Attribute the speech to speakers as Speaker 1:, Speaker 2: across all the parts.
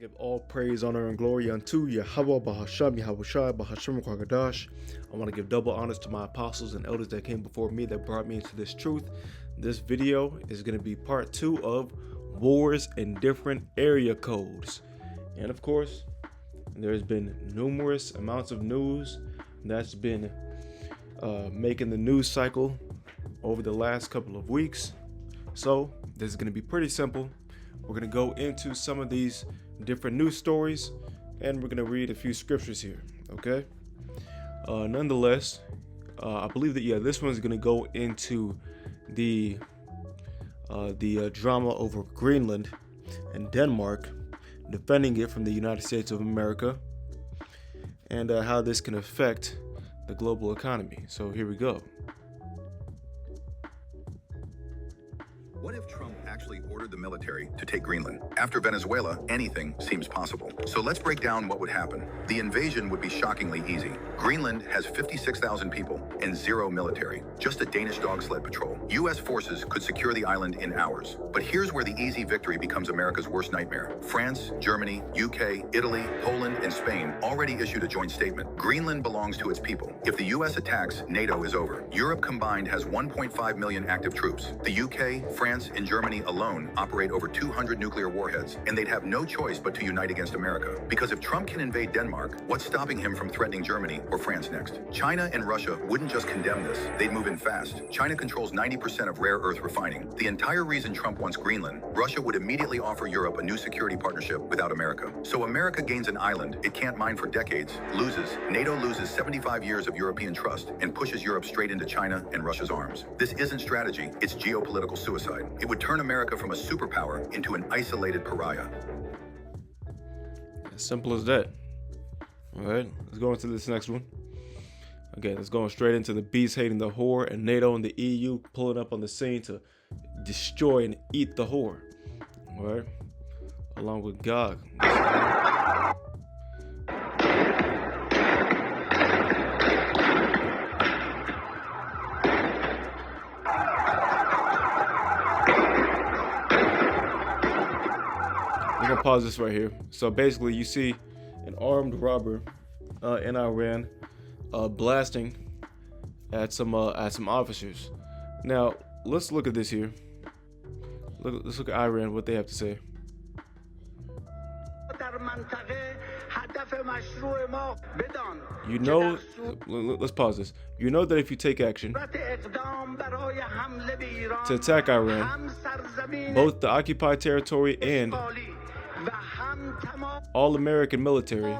Speaker 1: Give all praise, honor, and glory unto Yahweh, Bahasham, Yahushua, Bahasham, Kwagadash. I want to give double honors to my apostles and elders that came before me that brought me into this truth. This video is going to be part 2 of wars in different area codes. And of course, there's been numerous amounts of news that's been making the news cycle over the last couple of weeks. So this is going to be pretty simple. We're going to go into some of these different news stories and we're going to read a few scriptures here. Okay. Nonetheless, I believe that this one's going to go into the drama over Greenland and Denmark defending it from the United States of America, and how this can affect the global economy. So here we go.
Speaker 2: What if Trump actually ordered the military to take Greenland? After Venezuela, anything seems possible. So let's break down what would happen. The invasion would be shockingly easy. Greenland has 56,000 people and 0 military, just a Danish dog sled patrol. U.S. forces could secure the island in hours. But here's where the easy victory becomes America's worst nightmare. France, Germany, UK, Italy, Poland, and Spain already issued a joint statement. Greenland belongs to its people. If the U.S. attacks, NATO is over. Europe combined has 1.5 million active troops. The UK, France, and Germany alone operate over 200 nuclear warheads, and they'd have no choice but to unite against America. Because if Trump can invade Denmark, what's stopping him from threatening Germany or France next? China and Russia wouldn't just condemn this, they'd move in fast. China controls 90% of rare earth refining. The entire reason Trump wants Greenland, Russia would immediately offer Europe a new security partnership without America. So America gains an island it can't mine for decades, loses. NATO loses 75 years of European trust and pushes Europe straight into China and Russia's arms. This isn't strategy, it's geopolitical suicide. It would turn America from a superpower into an isolated pariah.
Speaker 1: As simple as that. All right, let's go into this next one. Okay, let's go straight into the beast hating the whore and NATO and the EU pulling up on the scene to destroy and eat the whore. All right, along with Gog. I'm gonna pause this right here. So basically, you see an armed robber in Iran blasting at some officers. Now let's look at this here. Let's look at Iran, what they have to say. You know, let's pause this. You know that if you take action to attack Iran, both the occupied territory and all American military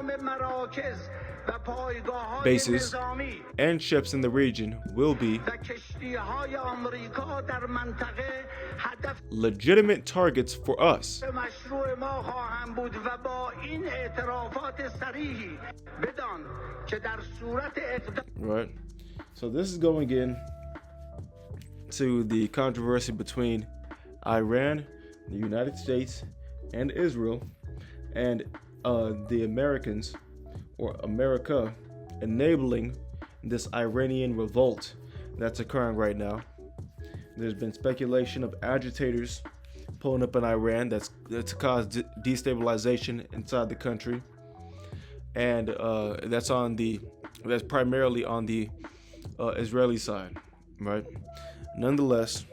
Speaker 1: bases and ships in the region will be legitimate targets for us. Right. So this is going in to the controversy between Iran, the United States, and Israel, and the Americans, or America, enabling this Iranian revolt that's occurring right now. There's been speculation of agitators pulling up in Iran that's to cause destabilization inside the country, and that's primarily on the Israeli side, right? Nonetheless,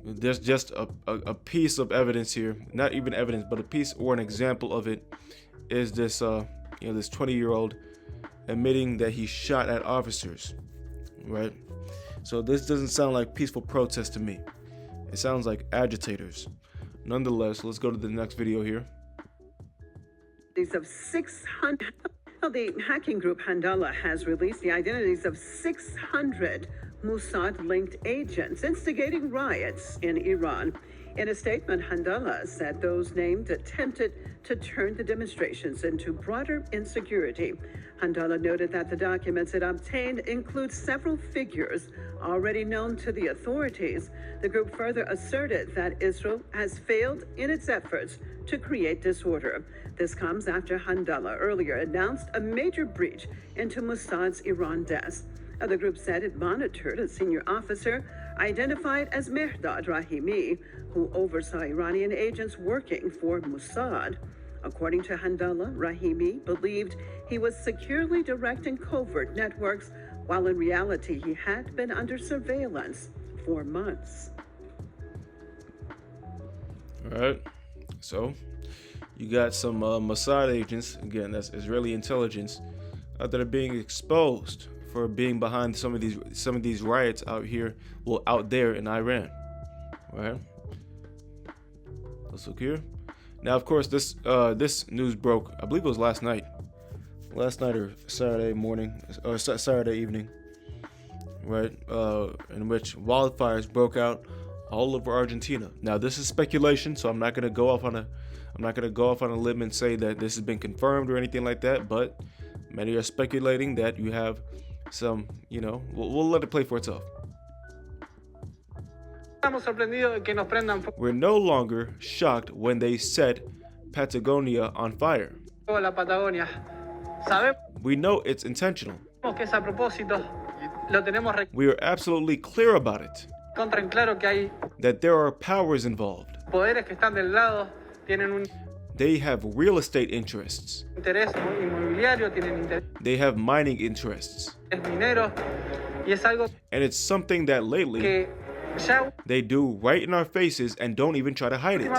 Speaker 1: there's just a piece of evidence here, not even evidence, but a piece or an example of it is this this 20-year-old admitting that he shot at officers, right? So this doesn't sound like peaceful protest to me. It sounds like agitators. Nonetheless, let's go to the next video here.
Speaker 3: Of 600. The hacking group Handala has released the identities of 600 Mossad-linked agents instigating riots in Iran. In a statement, Handala said those named attempted to turn the demonstrations into broader insecurity. Handala noted that the documents it obtained include several figures already known to the authorities. The group further asserted that Israel has failed in its efforts to create disorder. This comes after Handala earlier announced a major breach into Mossad's Iran desk. The group said it monitored a senior officer identified as Mehrdad Rahimi, who oversaw Iranian agents working for Mossad. According to Handallah, Rahimi believed he was securely directing covert networks, while in reality he had been under surveillance for months.
Speaker 1: All right, so you got some Mossad agents, again, that's Israeli intelligence, that are being exposed for being behind some of these riots out here, well, out there in Iran. Right? Let's look here. Now, of course, this news broke, I believe it was last night or Saturday morning, or Saturday evening, right? In which wildfires broke out all over Argentina. Now, this is speculation, so I'm not gonna go off on a limb and say that this has been confirmed or anything like that. But many are speculating that you have some, we'll let it play for itself. We're no longer shocked when they set Patagonia on fire. We know it's intentional. We are absolutely clear about it. That there are powers involved. They have real estate interests. They have mining interests. And it's something that lately they do right in our faces and don't even try to hide it.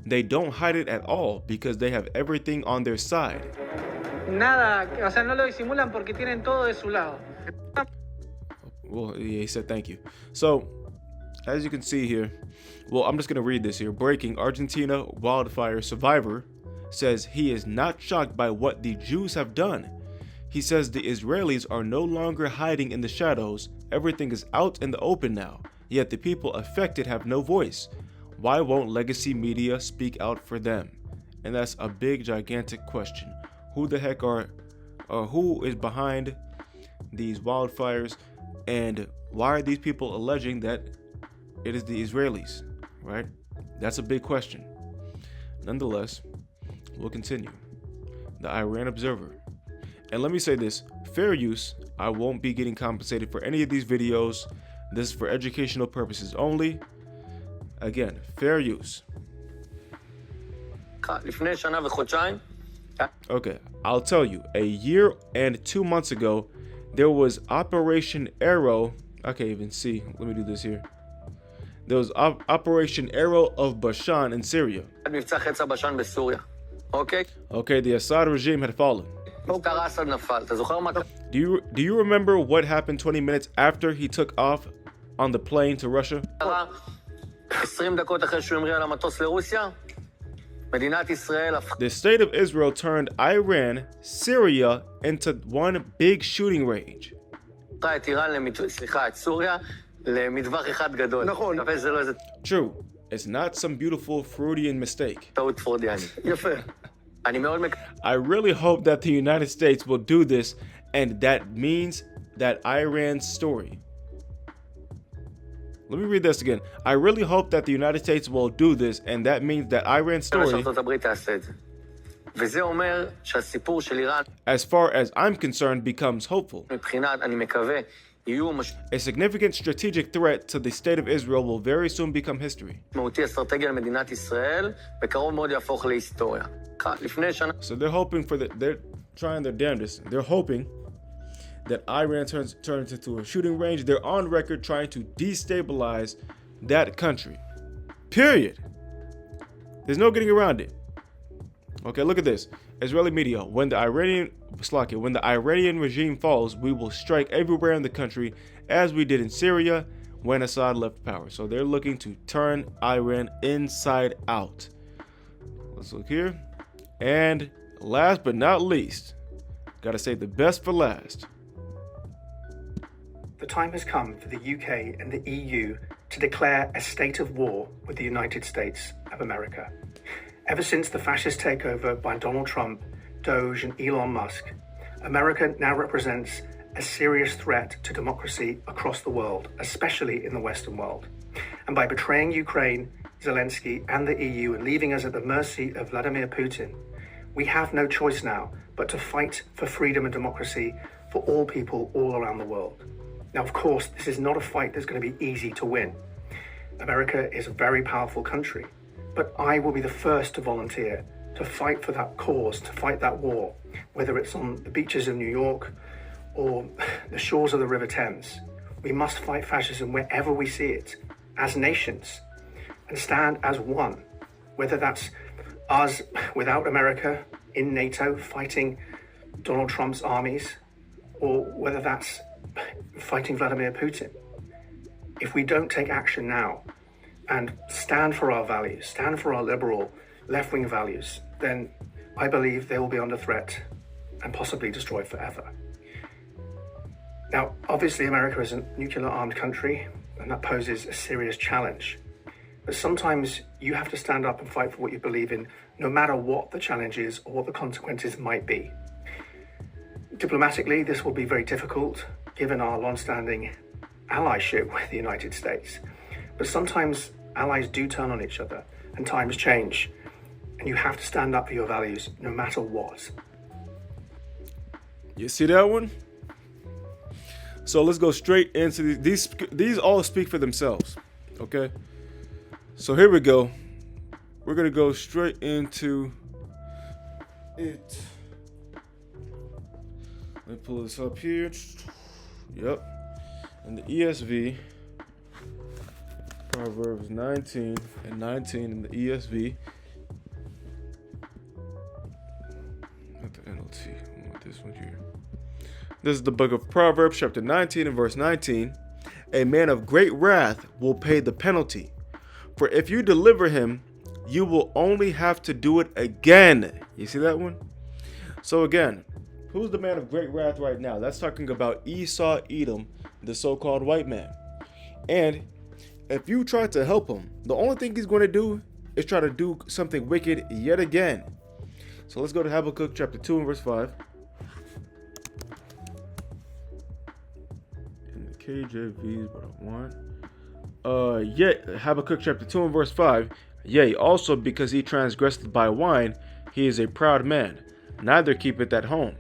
Speaker 1: They don't hide it at all because they have everything on their side. Well, yeah, he said thank you. So, as you can see here, well, I'm just going to read this here. Breaking: Argentina wildfire survivor says he is not shocked by what the Jews have done. He says the Israelis are no longer hiding in the shadows. Everything is out in the open now. Yet the people affected have no voice. Why won't legacy media speak out for them? And that's a big, gigantic question. Who the heck who is behind these wildfires? And why are these people alleging that it is the Israelis, right? That's a big question. Nonetheless, we'll continue. The Iran Observer. And let me say this, fair use, I won't be getting compensated for any of these videos. This is for educational purposes only. Again, fair use. Okay, I'll tell you, a year and 2 months ago, there was Operation Arrow. I can't even see. Let me do this here. There was Operation Arrow of Bashan in Syria. Okay, the Assad regime had fallen. Do you remember what happened 20 minutes after he took off on the plane to Russia? The state of Israel turned Iran, Syria into one big shooting range. True, it's not some beautiful Freudian mistake. I really hope that the United States will do this, and that means that Iran's story. Let me read this again. I really hope that the United States will do this, and that means that Iran's story, as far as I'm concerned, becomes hopeful. A significant strategic threat to the state of Israel will very soon become history. So they're hoping they're trying their damnedest. They're hoping that Iran turns into a shooting range. They're on record trying to destabilize that country. Period. There's no getting around it. Okay, look at this. Israeli media: when the Iranian regime falls, we will strike everywhere in the country, as we did in Syria when Assad left power. So they're looking to turn Iran inside out. Let's look here. And last but not least, gotta save the best for last.
Speaker 4: The time has come for the UK and the EU to declare a state of war with the United States of America. Ever since the fascist takeover by Donald Trump, Doge, and Elon Musk, America now represents a serious threat to democracy across the world, especially in the Western world. And by betraying Ukraine, Zelensky, and the EU and leaving us at the mercy of Vladimir Putin, we have no choice now but to fight for freedom and democracy for all people all around the world. Now, of course, this is not a fight that's going to be easy to win. America is a very powerful country, but I will be the first to volunteer to fight for that cause, to fight that war, whether it's on the beaches of New York or the shores of the River Thames. We must fight fascism wherever we see it, as nations, and stand as one, whether that's us without America in NATO fighting Donald Trump's armies, or whether that's fighting Vladimir Putin. If we don't take action now and stand for our values, stand for our liberal left-wing values, then I believe they will be under threat and possibly destroyed forever. Now, obviously, America is a nuclear-armed country, and that poses a serious challenge. But sometimes you have to stand up and fight for what you believe in, no matter what the challenge is or what the consequences might be. Diplomatically, this will be very difficult, given our long-standing allyship with the United States. But sometimes allies do turn on each other, and times change, and you have to stand up for your values, no matter what.
Speaker 1: You see that one? So let's go straight into these all speak for themselves, okay? So here we go. We're gonna go straight into it. Let me pull this up here. Yep. And the ESV, Proverbs 19 and 19 in the ESV. Not the NLT. I want this one here. This is the book of Proverbs, chapter 19 and verse 19. A man of great wrath will pay the penalty. For if you deliver him, you will only have to do it again. You see that one? So again, who's the man of great wrath right now? That's talking about Esau, Edom, the so-called white man. And if you try to help him, the only thing he's going to do is try to do something wicked yet again. So let's go to Habakkuk chapter 2 and verse 5. In the KJV is what I want. Yet Habakkuk chapter 2 and verse 5. Yea, also because he transgressed by wine, he is a proud man, neither keepeth at home,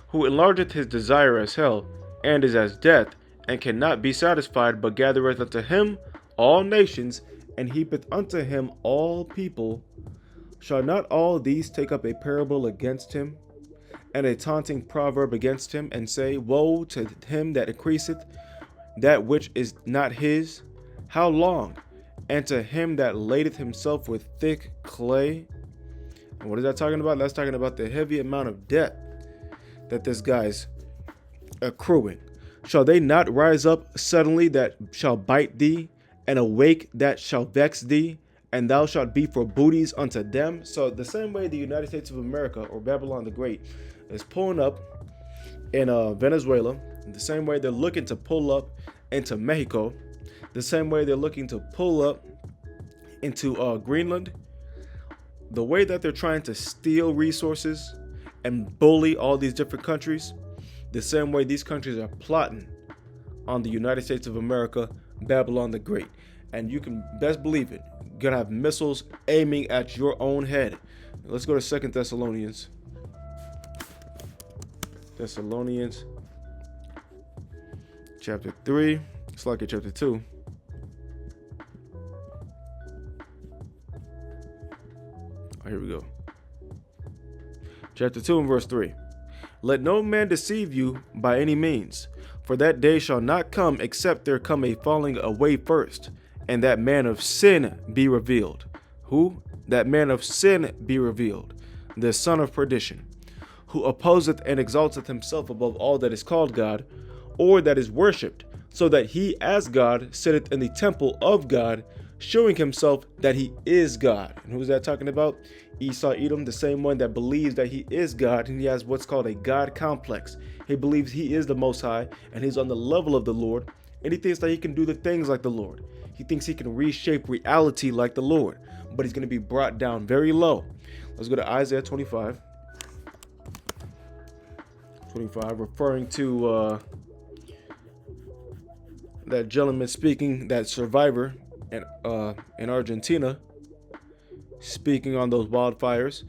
Speaker 1: who enlargeth his desire as hell, and is as death, and cannot be satisfied, but gathereth unto him all nations, and heapeth unto him all people. Shall not all these take up a parable against him, and a taunting proverb against him, and say, Woe to him that increaseth that which is not his? How long? And to him that ladeth himself with thick clay. And what is that talking about? That's talking about the heavy amount of debt that this guy's accruing. Shall they not rise up suddenly that shall bite thee, and awake that shall vex thee, and thou shalt be for booties unto them? So the same way the United States of America, or Babylon the Great, is pulling up in Venezuela, the same way they're looking to pull up into Mexico, the same way they're looking to pull up into Greenland, the way that they're trying to steal resources and bully all these different countries, the same way these countries are plotting on the United States of America, Babylon the Great. And you can best believe it, you're gonna have missiles aiming at your own head. Let's go to 2 Thessalonians. Thessalonians chapter 3. It's like chapter 2. Here we go. Chapter 2 and verse 3. Let no man deceive you by any means, for that day shall not come except there come a falling away first, and that man of sin be revealed. Who? That man of sin be revealed, the son of perdition, who opposeth and exalteth himself above all that is called God, or that is worshipped, so that he as God sitteth in the temple of God, showing himself that he is God. And who's that talking about? Esau, Edom, the same one that believes that he is God, and he has what's called a God complex. He believes he is the Most High, and he's on the level of the Lord, and he thinks that he can do the things like the Lord. He thinks he can reshape reality like the Lord, but he's going to be brought down very low. Let's go to Isaiah 25. 25, referring to that gentleman speaking, that survivor in Argentina, speaking on those wildfires.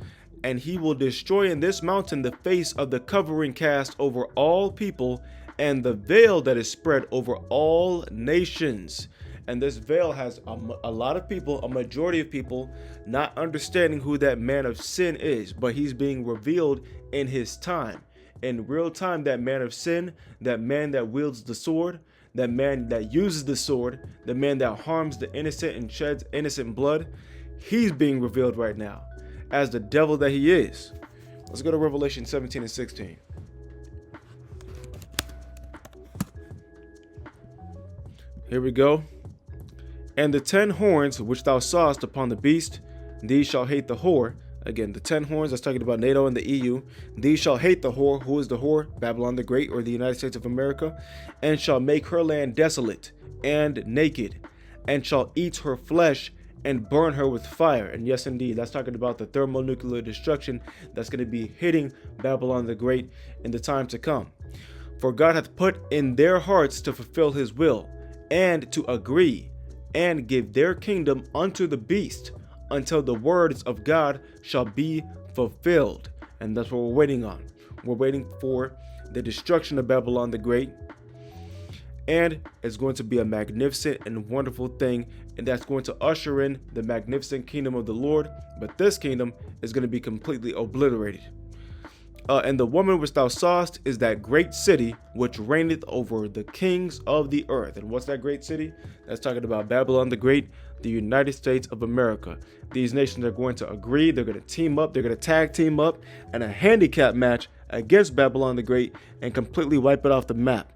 Speaker 1: and he will destroy in this mountain the face of the covering cast over all people, and the veil that is spread over all nations. And this veil has a lot of people, a majority of people, not understanding who that man of sin is, but he's being revealed in his time. In real time, that man of sin, that man that wields the sword, that man that uses the sword, the man that harms the innocent and sheds innocent blood, he's being revealed right now as the devil that he is. Let's go to Revelation 17 and 16. Here we go. And the 10 horns which thou sawest upon the beast, these shall hate the whore. Again, the 10 horns, that's talking about NATO and the EU. These shall hate the whore. Who is the whore? Babylon the Great, or the United States of America. And shall make her land desolate and naked, and shall eat her flesh and burn her with fire. And yes, indeed, that's talking about the thermonuclear destruction that's going to be hitting Babylon the Great in the time to come. For God hath put in their hearts to fulfill his will, and to agree, and give their kingdom unto the beast, until the words of God shall be fulfilled. And that's what we're waiting on. We're waiting for the destruction of Babylon the Great. And it's going to be a magnificent and wonderful thing, and that's going to usher in the magnificent kingdom of the Lord. But this kingdom is going to be completely obliterated. And the woman which thou sawest is that great city which reigneth over the kings of the earth. And what's that great city? That's talking about Babylon the Great, the United States of America. These nations are going to agree. They're going to team up. They're going to tag team up in a handicap match against Babylon the Great and completely wipe it off the map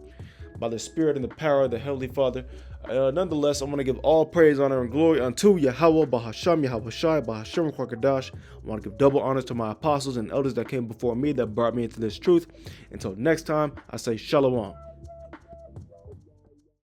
Speaker 1: by the spirit and the power of the Heavenly Father. Nonetheless, I want to give all praise, honor, and glory unto Yahweh, Bahasham, Yahweh Shai, Bahasham, Kwakadash. I want to give double honors to my apostles and elders that came before me, that brought me into this truth. Until next time, I say Shalom.